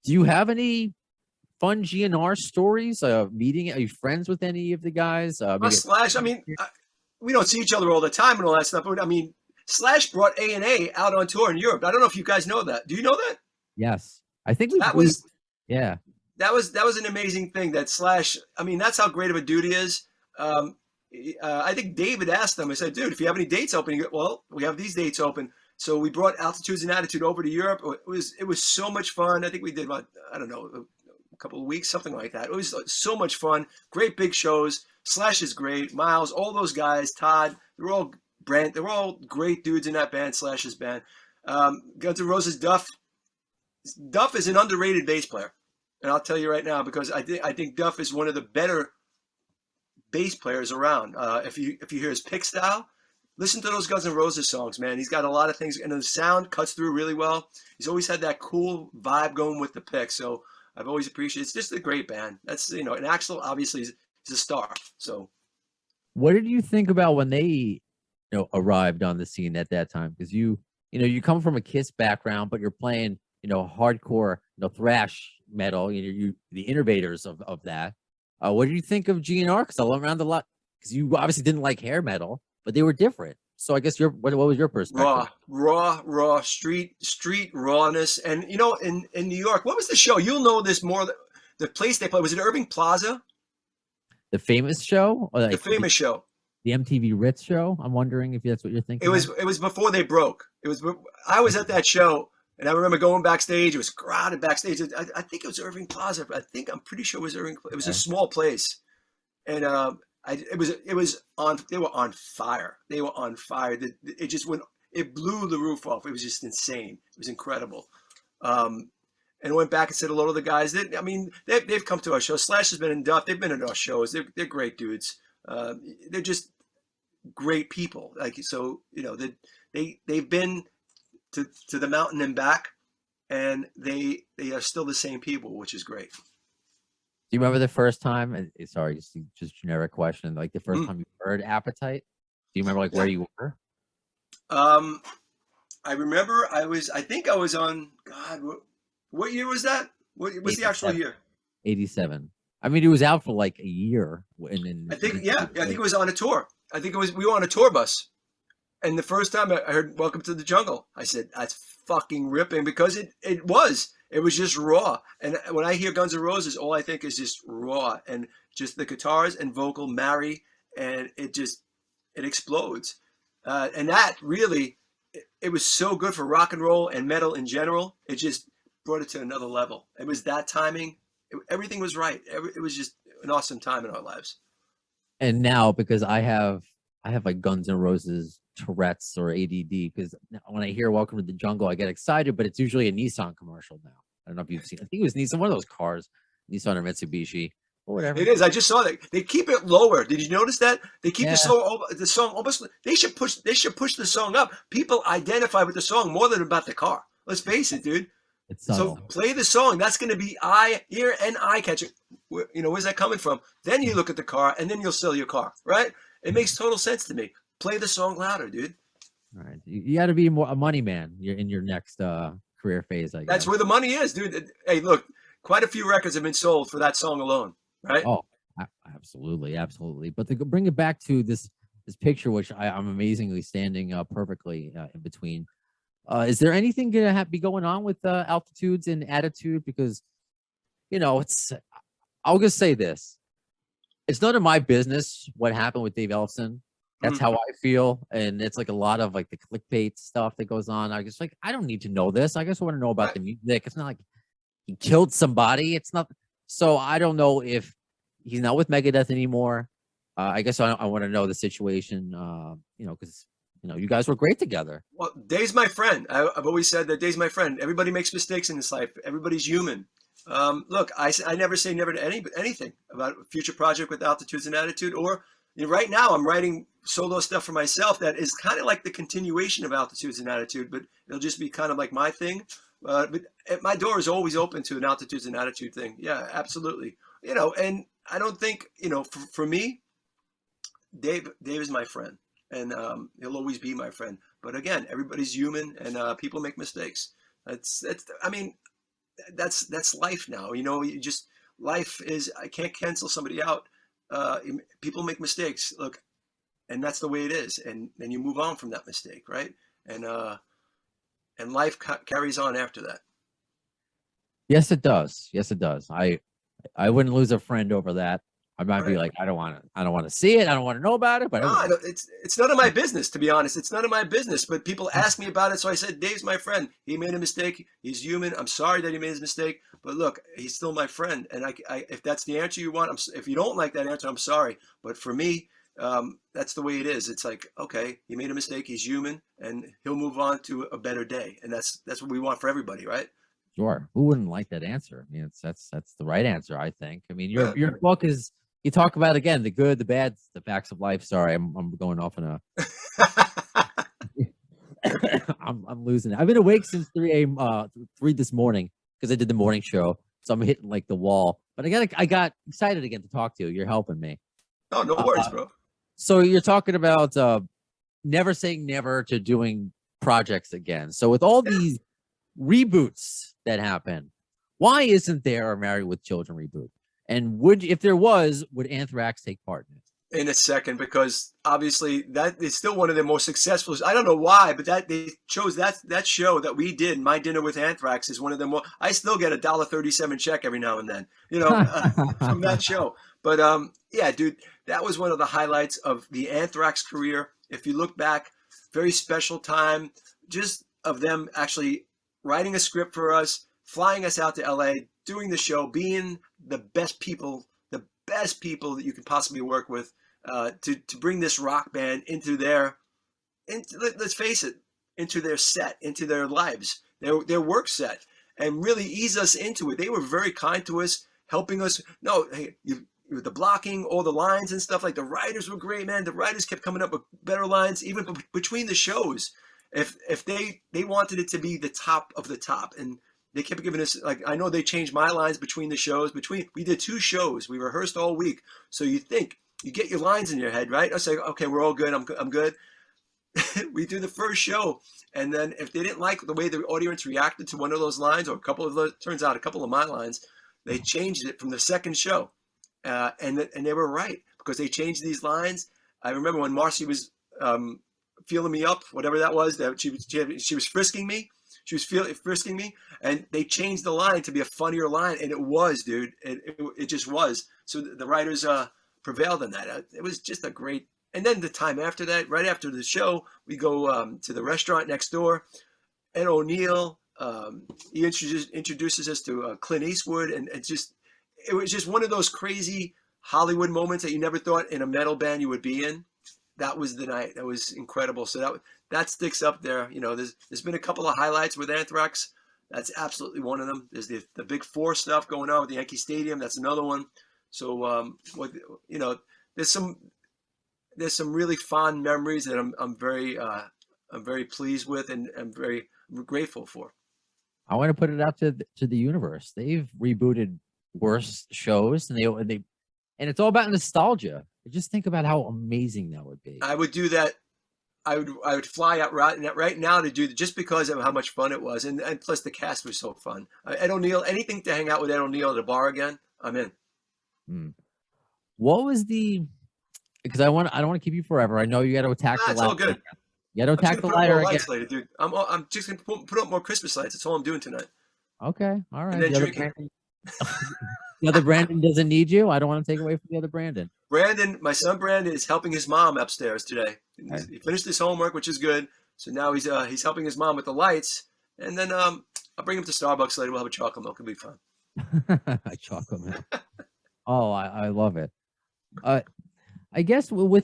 do you have any fun GNR stories? Meeting? Are you friends with any of the guys? Slash. I mean, we don't see each other all the time and all that stuff. But I mean, Slash brought A&A out on tour in Europe. I don't know if you guys know that. Do you know that? Yes, I think that was an amazing thing. That Slash. I mean, that's how great of a dude he is. I think David asked them. I said, "Dude, if you have any dates open," well, we have these dates open. So we brought Altitudes and Attitude over to Europe. It was so much fun. I think we did about, I don't know, a couple of weeks, something like that. It was so much fun. Great big shows. Slash is great. Miles, all those guys, Todd, they're all great dudes in that band, Slash's band. Guns N' Roses, Duff. Duff is an underrated bass player. And I'll tell you right now, because I think Duff is one of the better bass players around. If you hear his pick style, listen to those Guns N' Roses songs, man. He's got a lot of things, and the sound cuts through really well. He's always had that cool vibe going with the pick. So I've always appreciated. It's just a great band. That's, you know, and Axl obviously is a star. So, what did you think about when they, you know, arrived on the scene at that time? Because you come from a Kiss background, but you're playing, you know, hardcore, you know, thrash metal. You the innovators of that. What did you think of GNR? Because I went around a lot. Because you obviously didn't like hair metal, but they were different. So I guess what was your perspective? Raw, street rawness. And, you know, in New York, what was the show? You'll know this more. The place they played, was it Irving Plaza? The famous show? Or like the famous show. The MTV Ritz show? I'm wondering if that's what you're thinking. It was before they broke. I was at that show, and I remember going backstage. It was crowded backstage. I think it was Irving Plaza. I'm pretty sure it was Irving. It was a small place. And it was on. They were on fire. They were on fire. It just went. It blew the roof off. It was just insane. It was incredible. And I went back and said hello to the guys. They've come to our show. Slash has been in Duff. They've been in our shows. They're great dudes. They're just great people. Like, so, you know, they've been to the mountain and back, and they are still the same people, which is great. Do you remember the first time? And sorry, just generic question. Like the first time you heard Appetite. Do you remember like where you were? I remember I think I was on. God, what year was that? What was the actual year? 87. I mean, it was out for like a year. I think it was on a tour. I think we were on a tour bus. And the first time I heard "Welcome to the Jungle," I said, "That's fucking ripping," because it was just raw. And when I hear Guns N' Roses, all I think is just raw, and just the guitars and vocal marry, and it explodes. And that really, it was so good for rock and roll and metal in general. It just brought it to another level. It was that timing. Everything was right. It was just an awesome time in our lives. And now, because I have like Guns N' Roses Tourette's or ADD, because when I hear "Welcome to the Jungle," I get excited, but it's usually a Nissan commercial now. I don't know if you've seen. I think it was Nissan, one of those cars, Nissan or Mitsubishi or whatever. It is. I just saw that they keep it lower. Did you notice that they keep the song almost? They should push the song up. People identify with the song more than about the car. Let's face it, dude. So play the song. That's going to be ear and eye catching. You know, where's that coming from? Then you look at the car, and then you'll sell your car, right? It makes total sense to me. play the song louder, dude. All right, you got to be more a money man. You're in your next career phase, I That's guess. where the money is, dude. Hey, look, quite a few records have been sold for that song alone, right? Oh, absolutely, absolutely. But to bring it back to this picture, which I'm amazingly standing perfectly in between. Is there anything gonna be going on with altitudes and attitude? Because it's. I'll just say this: it's none of my business what happened with Dave Ellefson. That's Mm. how I feel, and it's like a lot of like the clickbait stuff that goes on. I just like I don't need to know this. I just want to know about Right. the music. It's not like he killed somebody. It's not. So I don't know if he's not with Megadeth anymore. I guess I want to know the situation. Because you guys were great together. Well, Dave's my friend. I've always said that Dave's my friend. Everybody makes mistakes in this life. Everybody's human. Look, I never say never to anything about a future project with Altitudes and Attitude. Or right now, I'm writing solo stuff for myself that is kind of like the continuation of Altitudes and Attitude, but it'll just be kind of like my thing. But my door is always open to an Altitudes and Attitude thing. Yeah, absolutely. And I don't think for me, Dave is my friend, and he'll always be my friend. But again, everybody's human, and people make mistakes. I mean, that's life now. You just life is. I can't cancel somebody out. People make mistakes. Look, and that's the way it is. And then you move on from that mistake, right? And life carries on after that. Yes, it does. Yes, it does. I wouldn't lose a friend over that. I might be like, I don't want to see it. I don't want to know about it. But no, it's none of my business, to be honest. It's none of my business. But people ask me about it, so I said, Dave's my friend. He made a mistake. He's human. I'm sorry that he made his mistake. But look, he's still my friend. And if that's the answer you want, if you don't like that answer, I'm sorry. But for me, that's the way it is. It's like, okay, he made a mistake. He's human, and he'll move on to a better day. And that's what we want for everybody, right? Sure. Who wouldn't like that answer? I mean, that's the right answer, I think. I mean, your book is. You talk about again the good, the bad, the facts of life. Sorry, I'm going off on a. I'm losing it. I've been awake since 3 a.m. 3 this morning because I did the morning show, so I'm hitting like the wall. But I got excited again to talk to you. You're helping me. Oh, no worries, bro. So you're talking about never saying never to doing projects again. So with all these reboots that happen, why isn't there a Married with Children reboot? And if there was, would Anthrax take part in it? In a second, because obviously that is still one of their most successful. I don't know why, but that they chose that show that we did, My Dinner with Anthrax, is one of them. I still get a $1.37 check every now and then, from that show. But yeah, dude, that was one of the highlights of the Anthrax career. If you look back, very special time, just of them actually writing a script for us, flying us out to LA, doing the show, being the best people that you could possibly work with, to bring this rock band into let's face it, into their set, into their lives, their work set, and really ease us into it. They were very kind to us, helping us. No, hey, the blocking, all the lines and stuff, like the writers were great, man. The writers kept coming up with better lines, even between the shows. If they wanted it to be the top of the top, and they kept giving us, like, I know they changed my lines between the shows. We did 2 shows. We rehearsed all week. So you get your lines in your head, right? I say, okay, we're all good. I'm good. We do the first show. And then if they didn't like the way the audience reacted to one of those lines, or a couple of those, turns out a couple of my lines, they changed it from the second show. And they were right, because they changed these lines. I remember when Marcy was feeling me up, whatever that was, that she was frisking me. She was frisking me, and they changed the line to be a funnier line, and it was, dude. It just was. So the writers prevailed on that. It was just a great. And then the time after that, right after the show, we go to the restaurant next door. Ed O'Neill, he introduces us to Clint Eastwood, and it was just one of those crazy Hollywood moments that you never thought in a metal band you would be in. That was the night. That was incredible. So that sticks up there. There's been a couple of highlights with Anthrax. That's absolutely one of them. There's the Big Four stuff going on with the Yankee Stadium. That's another one. So there's some really fond memories that I'm very pleased with, and I'm very grateful for. I want to put it out to the universe. They've rebooted worse shows, and it's all about nostalgia. Just think about how amazing that would be. I would do that I would fly out right now to do just because of how much fun it was, and plus the cast was so fun. Ed O'Neill, anything to hang out with Ed O'Neill at a bar again, I'm in. What was the? Because I don't want to keep you forever. I know you got to attack the It's all lighter. good. You got to attack the lighter again. Later, dude. I'm just gonna put up more Christmas lights. That's all I'm doing tonight. Okay, all right. And then The other Brandon doesn't need you. I don't want to take away from the other Brandon. Brandon, my son Brandon, is helping his mom upstairs today. He finished his homework, which is good. So now he's helping his mom with the lights, and then I'll bring him to Starbucks later. We'll have a chocolate milk. It'll be fun. Chocolate milk. Oh, I love it. I guess was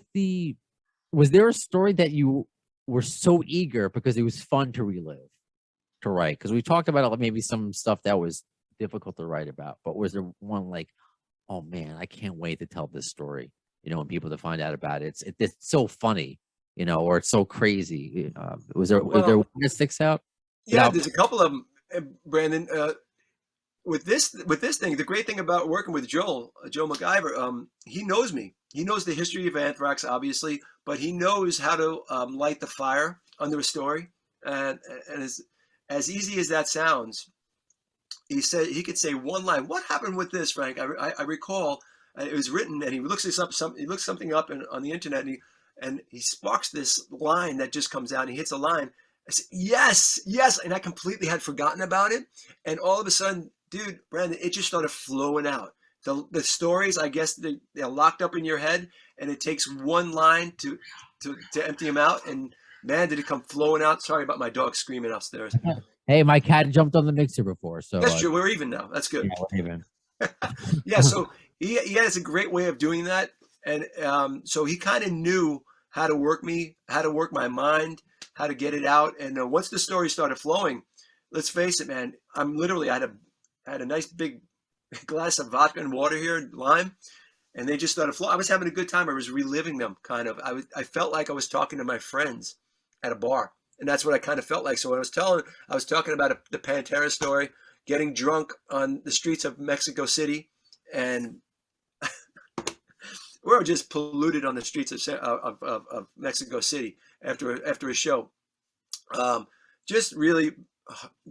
there a story that you were so eager because it was fun to relive, to write? Because we talked about maybe some stuff that was difficult to write about, but was there one like, oh man, I can't wait to tell this story, and people to find out about it. It's so funny, or it's so crazy. Was there one that sticks out? Yeah, there's a couple of them, Brandon. With this thing, the great thing about working with Joe MacIver, he knows me. He knows the history of Anthrax, obviously, but he knows how to light the fire under a story. And as easy as that sounds, he said he could say one line. What happened with this, Frank? I recall it was written, and he looks this up. He looks something up on the internet, and he sparks this line that just comes out. And he hits a line. I said, yes, and I completely had forgotten about it. And all of a sudden, dude, Brandon, it just started flowing out. The stories, I guess, they're locked up in your head, and it takes one line to empty them out. And man, did it come flowing out. Sorry about my dog screaming upstairs. Hey, my cat jumped on the mixer before, so that's true. We're even now. That's good. Yeah, we're even. Yeah, so he has a great way of doing that, and so he kind of knew how to work me, how to work my mind, how to get it out. And once the story started flowing, let's face it, man, I had a nice big glass of vodka and water here, lime, and they just started flowing. I was having a good time. I was reliving them, kind of. I felt like I was talking to my friends at a bar, and that's what I kind of felt like. So when I was talking about the Pantera story, getting drunk on the streets of Mexico City, and we were just polluted on the streets of Mexico City after a show. Just really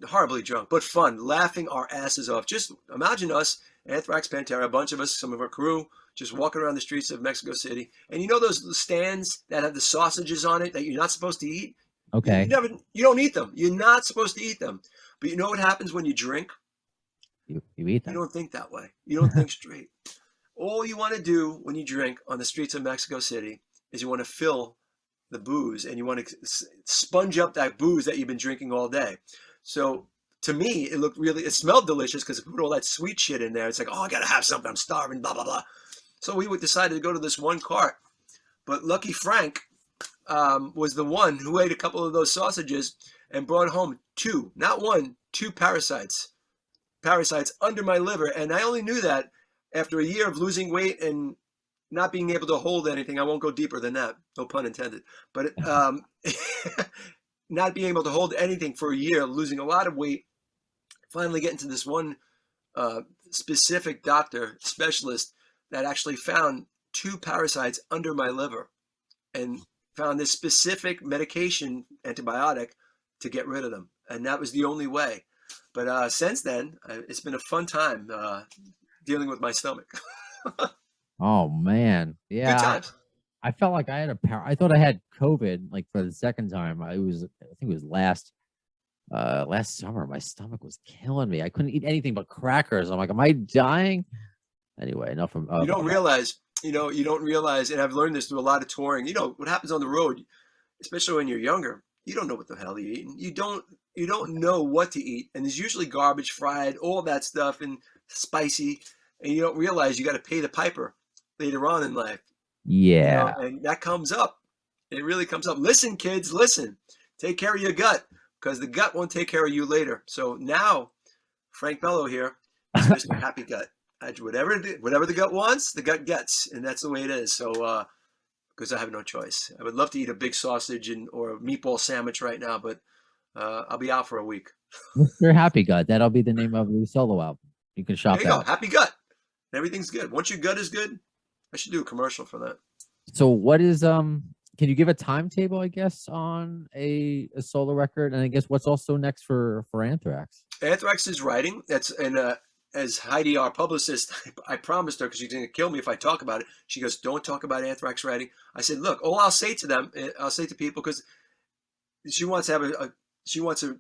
horribly drunk, but fun, laughing our asses off. Just imagine us, Anthrax, Pantera, a bunch of us, some of our crew, just walking around the streets of Mexico City. And those stands that have the sausages on it that you're not supposed to eat? Okay. You don't eat them. You're not supposed to eat them. But you know what happens when you drink? You eat them. You don't think that way. You don't think straight. All you want to do when you drink on the streets of Mexico City is you want to fill the booze, and you want to sponge up that booze that you've been drinking all day. So to me, it smelled delicious because it put all that sweet shit in there. It's like, oh, I got to have something. I'm starving, blah, blah, blah. So we decided to go to this one cart. But Lucky Frank was the one who ate a couple of those sausages and brought home two parasites under my liver. And I only knew that after a year of losing weight and not being able to hold anything. I won't go deeper than that. No pun intended. But not being able to hold anything for a year, losing a lot of weight, finally getting to this one specific doctor, specialist, that actually found two parasites under my liver and found this specific medication, antibiotic, to get rid of them. And that was the only way. But since then, it's been a fun time dealing with my stomach. Oh man, yeah. Good times. I felt like I had I thought I had COVID like for the second time. I think it was last summer. My stomach was killing me. I couldn't eat anything but crackers. I'm like, am I dying? Anyway, enough from. You don't realize, and I've learned this through a lot of touring. What happens on the road, especially when you're younger. You don't know what the hell you're eating. You don't know what to eat, and there's usually garbage, fried, all that stuff, and spicy, and you don't realize you got to pay the piper later on in life. Yeah. And that comes up. It really comes up. Listen, kids, listen. Take care of your gut, because the gut won't take care of you later. So now, Frank Bello here is Mr. Happy Gut. Whatever the gut wants, the gut gets, and that's the way it is. So, because I have no choice. I would love to eat a big sausage or a meatball sandwich right now, but I'll be out for a week. Mr. Happy Gut. That'll be the name of the solo album. You can shop there you that. Go. Happy Gut. Everything's good. Once your gut is good, I should do a commercial for that. So what is can you give a timetable, I guess, on a solo record? And I guess what's also next for Anthrax? Anthrax is writing. That's and as Heidi, our publicist, I promised her because she's going to kill me if I talk about it. She goes, "Don't talk about Anthrax writing." I said, "Look, all I'll say to them, I'll say to people because she wants to have she wants to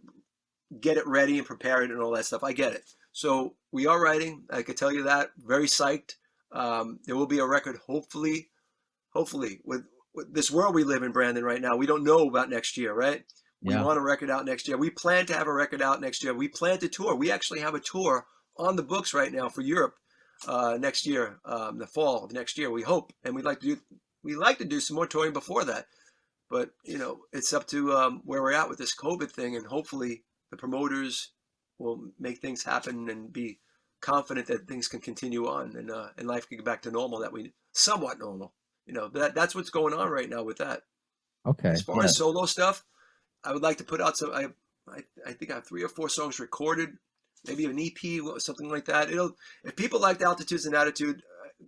get it ready and prepare it and all that stuff. I get it. So we are writing. I could tell you that. Very psyched. There will be a record, hopefully, with this world we live in, Brandon, right now. We don't know about next year, right? We Yeah. want a record out next year. We plan to have a record out next year. We plan to tour. We actually have a tour on the books right now for Europe next year, the fall of next year. We hope, and we like to do some more touring before that. But it's up to where we're at with this COVID thing, and hopefully the promoters will make things happen and be confident that things can continue on and life can get back to normal. That we somewhat normal. That's what's going on right now with that. Okay. As far as solo stuff, I would like to put out some. I think I have 3 or 4 songs recorded, maybe an EP, something like that. If people liked Altitudes and Attitude,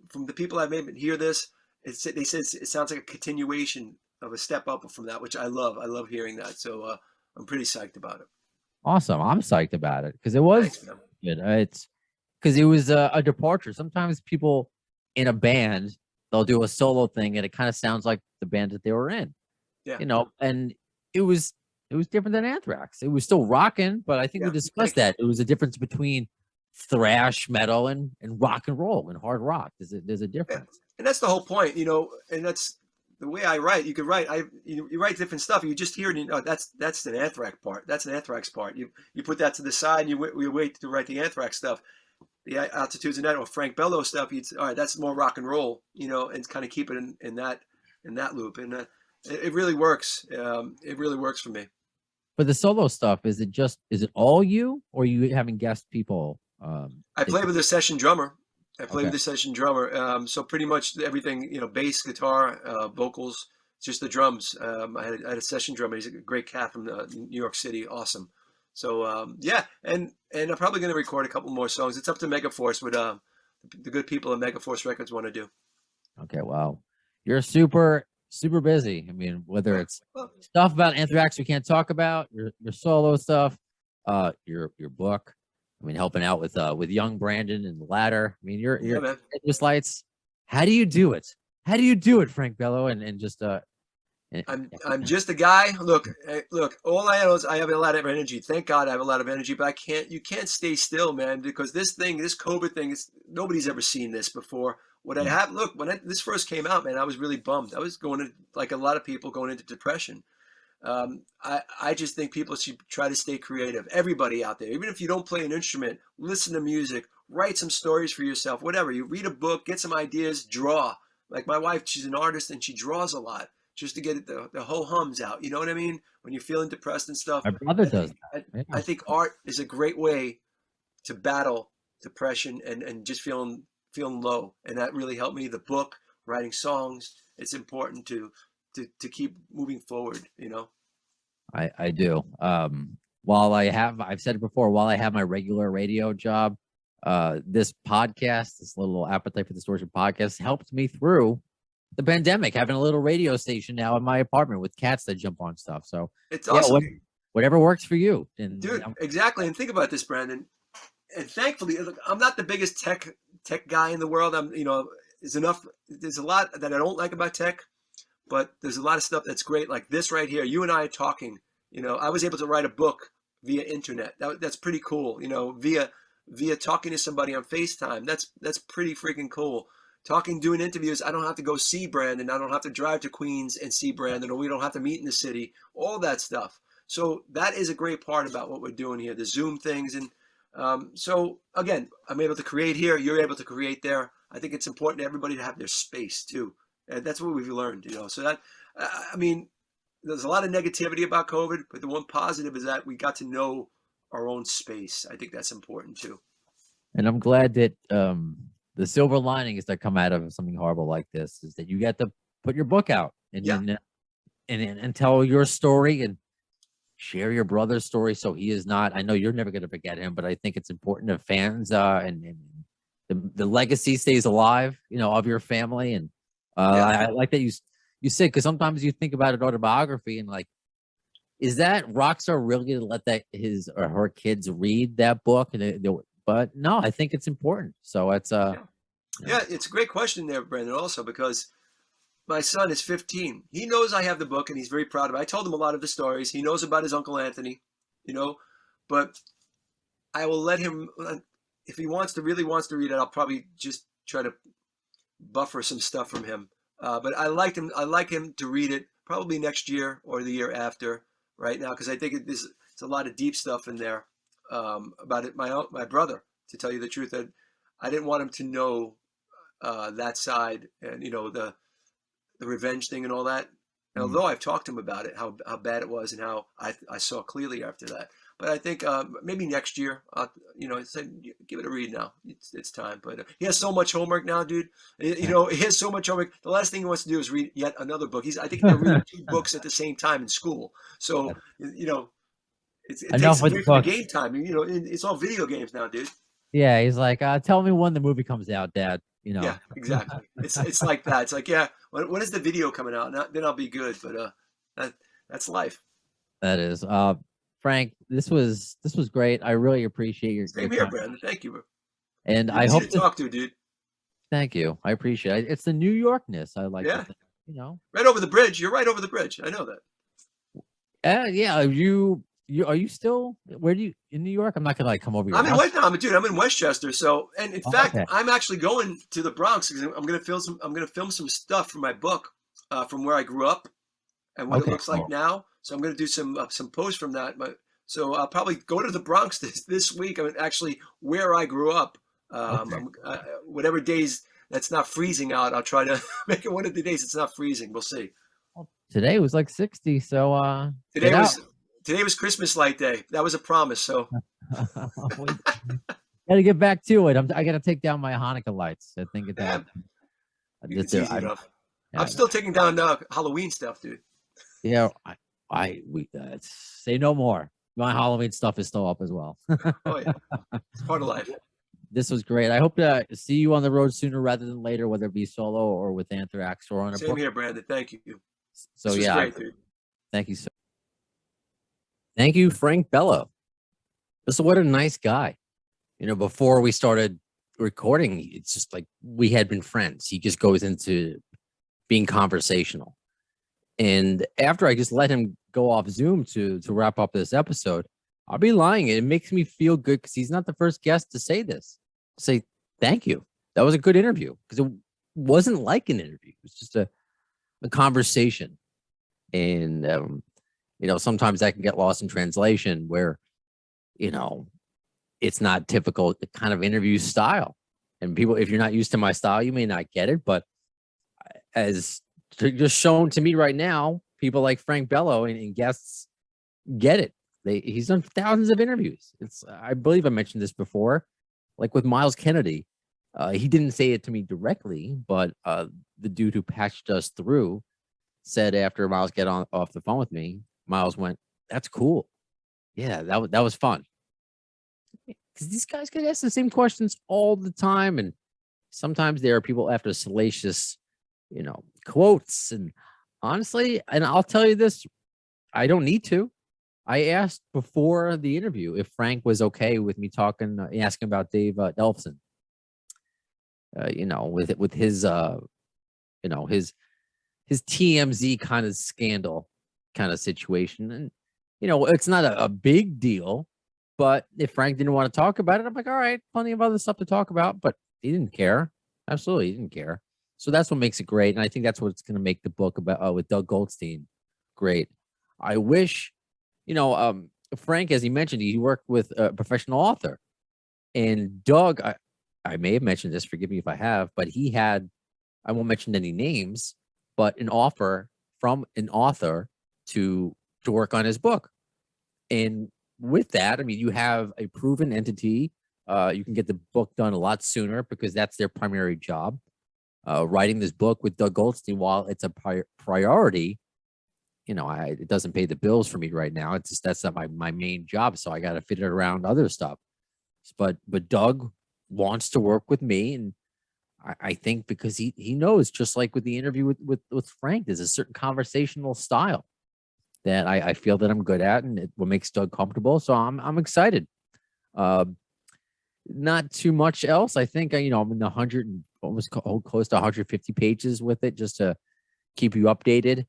from the people I've made hear this, they said it sounds like a continuation of a step up from that, which I love. I love hearing that. So I'm pretty psyched about it. Awesome. I'm psyched about it because it was Thanks, good. It's because it was a departure. Sometimes people in a band, they'll do a solo thing and it kind of sounds like the band that they were in. Yeah. And it was different than Anthrax. It was still rocking, but I think we discussed that. It was a difference between thrash metal and rock and roll and hard rock. There's a difference. Yeah. And that's the whole point, and that's the way I write. You could write, you write different stuff. You just hear it, that's an Anthrax part. That's an Anthrax part. You put that to the side, and we wait to write the Anthrax stuff. The Altitudes and that, or Frank Bello stuff. All right, that's more rock and roll, and kind of keep it in that loop. And it really works. It really works for me. But the solo stuff, is it all you, or are you having guest people? I play with a session drummer. With the session drummer. So pretty much everything, bass, guitar, vocals, just the drums. I had a session drummer. He's a great cat from New York City. Awesome. So yeah, and I'm probably going to record a couple more songs. It's up to Megaforce, what the good people at Megaforce Records want to do. Okay, well, you're super busy. I mean, whether it's stuff about Anthrax we can't talk about, your solo stuff, your book. I mean, helping out with young Brandon and the Ladder. I mean, you're just lights. How do you do it? How do you do it, Frank Bello? And just I'm just a guy. Look. All I know is I have a lot of energy. Thank God I have a lot of energy, but you can't stay still, man, because this COVID thing nobody's ever seen this before. When this first came out, man, I was really bummed. I was going to, like a lot of people, going into depression. I just think people should try to stay creative. Everybody out there, even if you don't play an instrument, listen to music, write some stories for yourself, whatever. You read a book, get some ideas, draw. Like my wife, she's an artist and she draws a lot just to get the whole hums out. You know what I mean? When you're feeling depressed and stuff. My brother does that. Yeah. I think art is a great way to battle depression and just feeling low. And that really helped me. The book, writing songs, it's important to keep moving forward, I do. I've said it before, while I have my regular radio job, this podcast, this little Appetite for Distortion podcast, helped me through the pandemic, having a little radio station now in my apartment with cats that jump on stuff. So it's awesome. Whatever works for you. And, dude, exactly. And think about this, Brandon. And thankfully, I'm not the biggest tech guy in the world. There's a lot that I don't like about tech, but there's a lot of stuff that's great. Like this right here, you and I are talking, I was able to write a book via internet. That's pretty cool. Via talking to somebody on FaceTime. That's pretty freaking cool. Doing interviews. I don't have to go see Brandon. I don't have to drive to Queens and see Brandon, or we don't have to meet in the city, all that stuff. So that is a great part about what we're doing here, the Zoom things. And so again, I'm able to create here. You're able to create there. I think it's important to everybody to have their space too. And that's what we've learned, So that, there's a lot of negativity about COVID, but the one positive is that we got to know our own space. I think that's important too. And I'm glad that the silver linings that come out of something horrible like this is that you get to put your book out and tell your story and share your brother's story. So he is not, I know you're never going to forget him, but I think it's important to fans and the legacy stays alive, of your family. And I like that you said, because sometimes you think about an autobiography and like, is that Rockstar really gonna let that his or her kids read that book? And but no, I think it's important. So it's Yeah. you know, Yeah, it's a great question there, Brandon, also because my son is 15. He knows I have the book and he's very proud of it. I told him a lot of the stories. He knows about his Uncle Anthony, you know, but I will let him, if he really wants to read it, I'll probably just try to buffer some stuff from him. But I like him to read it probably next year or the year after right now, because I think there's a lot of deep stuff in there about it. My brother, to tell you the truth, that I didn't want him to know that side, and the revenge thing and all that. And mm. although I've talked to him about it, how bad it was, and how I saw clearly after that. But I think maybe next year, give it a read now. It's time. But he has so much homework now, dude. He has so much homework. The last thing he wants to do is read yet another book. I think they're reading two books at the same time in school. So it takes Enough with away from the books. game time. It's all video games now, dude. Yeah, he's like, tell me when the movie comes out, Dad. Yeah, exactly. It's like that. It's like, yeah, when is the video coming out? Then I'll be good. But that's life. That is. Frank, this was great. I really appreciate your Same here, time. Brandon. Thank you. And You're I easy hope to talk to, dude. thank you. I appreciate it. It's the New Yorkness. I like to Yeah, think, right over the bridge. You're right over the bridge. I know that. Yeah, are you still where do you in New York? I'm not gonna like come over your I'm in house. I'm in Westchester. So, and in Oh, fact, okay. I'm actually going to the Bronx because I'm gonna film some stuff for my book, from where I grew up and what it Okay, looks like cool. now. So I'm gonna do some posts from that. So I'll probably go to the Bronx this week. I mean, actually, where I grew up. Okay. Whatever days that's not freezing out, I'll try to make it one of the days it's not freezing. We'll see. Well, today was like 60, so get Today out. was today was Christmas light day. That was a promise. So We gotta get back to it. I gotta take down my Hanukkah lights. I think yeah, that it's easy enough. I'm yeah, still taking down Halloween stuff, dude. yeah. We say no more. My Halloween stuff is still up as well. Oh yeah, it's part of life. This was great. I hope to see you on the road sooner rather than later, whether it be solo or with Anthrax or on a Same book. here, Brandon. Thank you. So This was yeah, great, dude. thank you so. Thank you, Frank Bello. Just what a nice guy. Before we started recording, it's just like we had been friends. He just goes into being conversational. And after I just let him go off Zoom to wrap up this episode, I'll be lying. It makes me feel good because he's not the first guest to say this. Say thank you. That was a good interview because it wasn't like an interview. It was just a conversation. And sometimes that can get lost in translation where, it's not typical kind of interview style. And people, if you're not used to my style, you may not get it. But as just shown to me right now, people like Frank Bello and guests get it. He's done thousands of interviews. I believe I mentioned this before, like with Miles Kennedy. He didn't say it to me directly, but the dude who patched us through said after Miles got off the phone with me, Miles went, "That's cool. Yeah, that was fun." Because these guys get asked the same questions all the time, and sometimes there are people after salacious, quotes. And honestly, and I'll tell you this, I don't need to. I asked before the interview if Frank was okay with me asking about Dave Delphson. With his his TMZ kind of scandal kind of situation, and it's not a big deal. But if Frank didn't want to talk about it, I'm like, all right, plenty of other stuff to talk about. But he didn't care. Absolutely, he didn't care. So that's what makes it great, and I think that's what's going to make the book about with Doug Goldstein great. I wish, Frank, as he mentioned, he worked with a professional author, and Doug. I may have mentioned this. Forgive me if I have, but he had. I won't mention any names, but an offer from an author to work on his book, and with that, I mean, you have a proven entity. You can get the book done a lot sooner because that's their primary job. Writing this book with Doug Goldstein, while it's a priority, it doesn't pay the bills for me right now. It's just that's not my main job, so I got to fit it around other stuff. But Doug wants to work with me, and I think because he knows, just like with the interview with Frank, there's a certain conversational style that I feel that I'm good at, and it what makes Doug comfortable. So I'm excited. Uh, Not too much else. I think I'm in the 100 and almost close to 150 pages with it, just to keep you updated.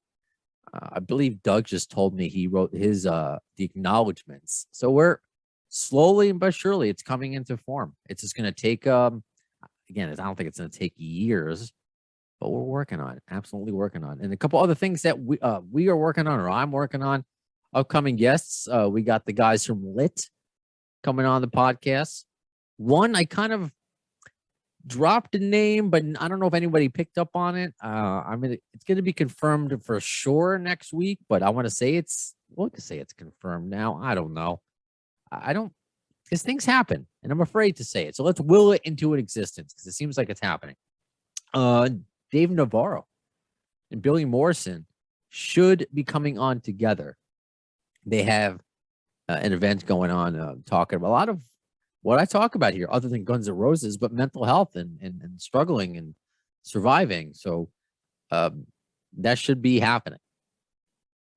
I believe Doug just told me he wrote his the acknowledgments. So we're slowly but surely it's coming into form. It's just going to take again, I don't think it's going to take years, but we're working on it. Absolutely working on it. And a couple other things that we are working on, or I'm working on. Upcoming guests, we got the guys from Lit coming on the podcast. One, I kind of dropped a name, but I don't know if anybody picked up on it. It's gonna be confirmed for sure next week, but I want to say it's confirmed now. I don't know. I don't, because things happen, and I'm afraid to say it. So let's will it into an existence, because it seems like it's happening. Dave Navarro and Billy Morrison should be coming on together. They have an event going on, talking about a lot of what I talk about here, other than Guns N' Roses, but mental health and struggling and surviving. So that should be happening.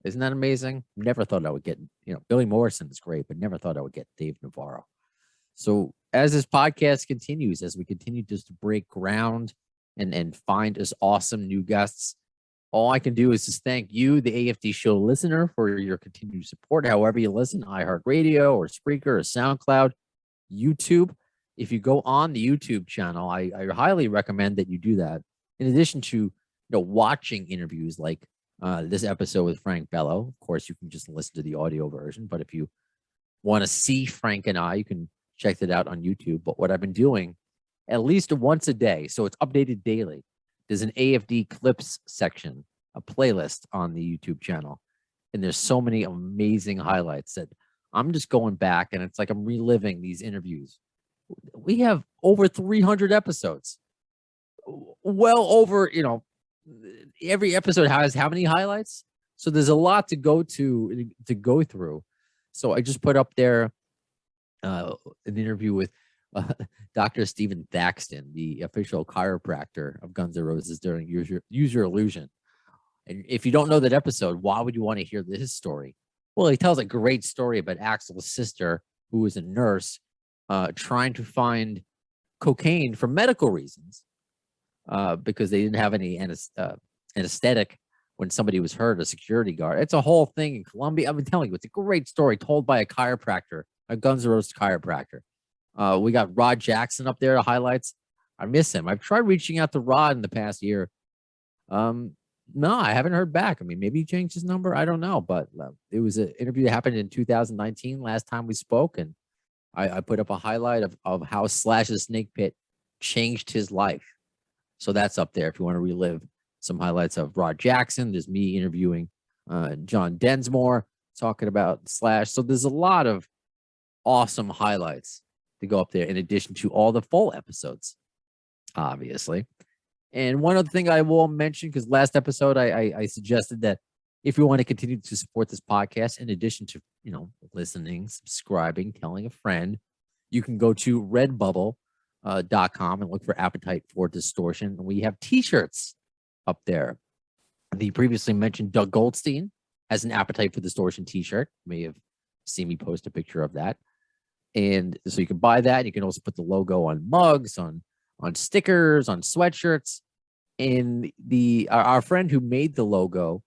Isn't that amazing? Never thought I would get, Billy Morrison is great, but never thought I would get Dave Navarro. So as this podcast continues, as we continue just to break ground and find us awesome new guests, all I can do is just thank you, the AFD show listener, for your continued support. However you listen, iHeartRadio or Spreaker or SoundCloud, YouTube. If you go on the YouTube channel, I highly recommend that you do that. In addition to watching interviews like this episode with Frank Bello. Of course, you can just listen to the audio version, but if you want to see Frank and I, you can check that out on YouTube. But what I've been doing at least once a day, so it's updated daily. There's an AFD clips section, a playlist on the YouTube channel. And there's so many amazing highlights that I'm just going back, and it's like I'm reliving these interviews. We have over 300 episodes. Well over, every episode has how many highlights? So there's a lot to go through. So I just put up there an interview with Dr. Stephen Thaxton, the official chiropractor of Guns N' Roses during Use Your Illusion. And if you don't know that episode, why would you want to hear his story? Well, he tells a great story about Axl's sister, who was a nurse, trying to find cocaine for medical reasons, because they didn't have any anesthetic when somebody was hurt, a security guard. It's a whole thing in Colombia. I've been telling you, it's a great story told by a chiropractor, a Guns N' Roses chiropractor. We got Rod Jackson up there, highlights. I miss him. I've tried reaching out to Rod in the past year. No, I haven't heard back. I mean, maybe he changed his number. I don't know. But it was an interview that happened in 2019, last time we spoke. And I put up a highlight of how Slash's Snake Pit changed his life. So that's up there if you want to relive some highlights of Rod Jackson. There's me interviewing John Densmore, talking about Slash. So there's a lot of awesome highlights to go up there, in addition to all the full episodes, obviously. And one other thing I will mention, because last episode I suggested that if you want to continue to support this podcast, in addition to listening, subscribing, telling a friend, you can go to redbubble.com and look for Appetite for Distortion. And we have t-shirts up there. The previously mentioned Doug Goldstein has an Appetite for Distortion t-shirt. You may have seen me post a picture of that. And so you can buy that. You can also put the logo on mugs, on stickers, on sweatshirts. And our friend who made the logo,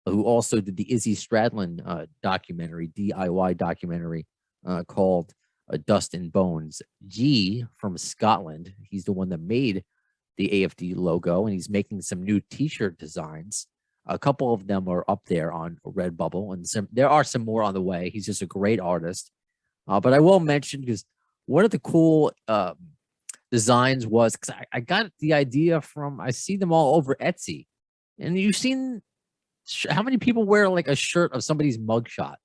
who also did the Izzy Stradlin documentary, DIY documentary called Dust and Bones, G from Scotland. He's the one that made the AFD logo, and he's making some new t-shirt designs. A couple of them are up there on Redbubble, and there are some more on the way. He's just a great artist. But I will mention, because one of the cool designs was, because I got the idea from, I see them all over Etsy. And you've seen how many people wear like a shirt of somebody's mugshot?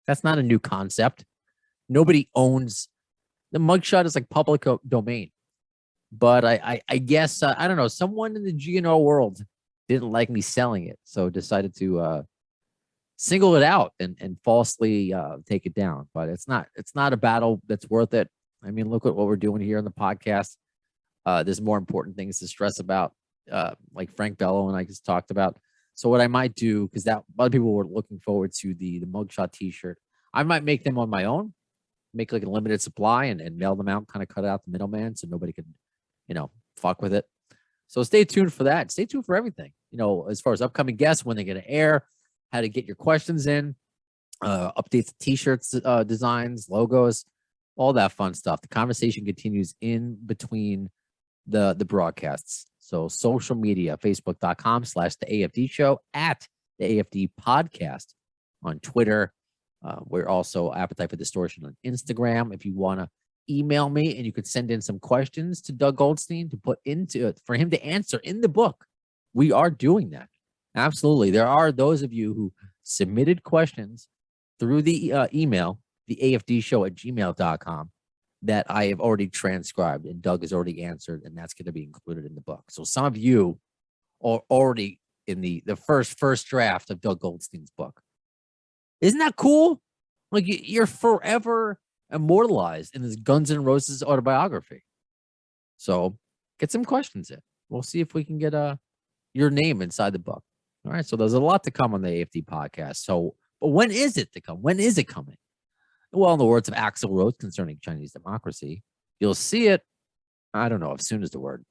That's not a new concept. Nobody owns the mugshot, is like public domain. But I guess, I don't know, someone in the GN'R world didn't like me selling it, so decided to single it out and falsely take it down. But it's not a battle that's worth it. I mean, look at what we're doing here on the podcast. There's more important things to stress about, like Frank Bello and I just talked about. So what I might do, because that a lot of people were looking forward to the mugshot T-shirt, I might make them on my own, make like a limited supply and mail them out, kind of cut out the middleman so nobody could, fuck with it. So stay tuned for that. Stay tuned for everything, as far as upcoming guests, when they're going to air, how to get your questions in, updates to T-shirts, designs, logos, all that fun stuff. The conversation continues in between the broadcasts. So social media, facebook.com/the AFD show, at the AFD podcast on Twitter. We're also Appetite for Distortion on Instagram. If you want to email me, and you could send in some questions to Doug Goldstein to put into it for him to answer in the book. We are doing that. Absolutely. There are those of you who submitted questions through the email, the afdshow@gmail.com, that I have already transcribed and Doug has already answered, and that's going to be included in the book. So some of you are already in the first draft of Doug Goldstein's book. Isn't that cool? Like, you're forever immortalized in this Guns N' Roses autobiography. So get some questions in. We'll see if we can get your name inside the book. All right. So there's a lot to come on the AFD podcast. So, but when is it to come? When is it coming? Well, in the words of Axl Rose concerning Chinese democracy, you'll see it. I don't know if soon is the word.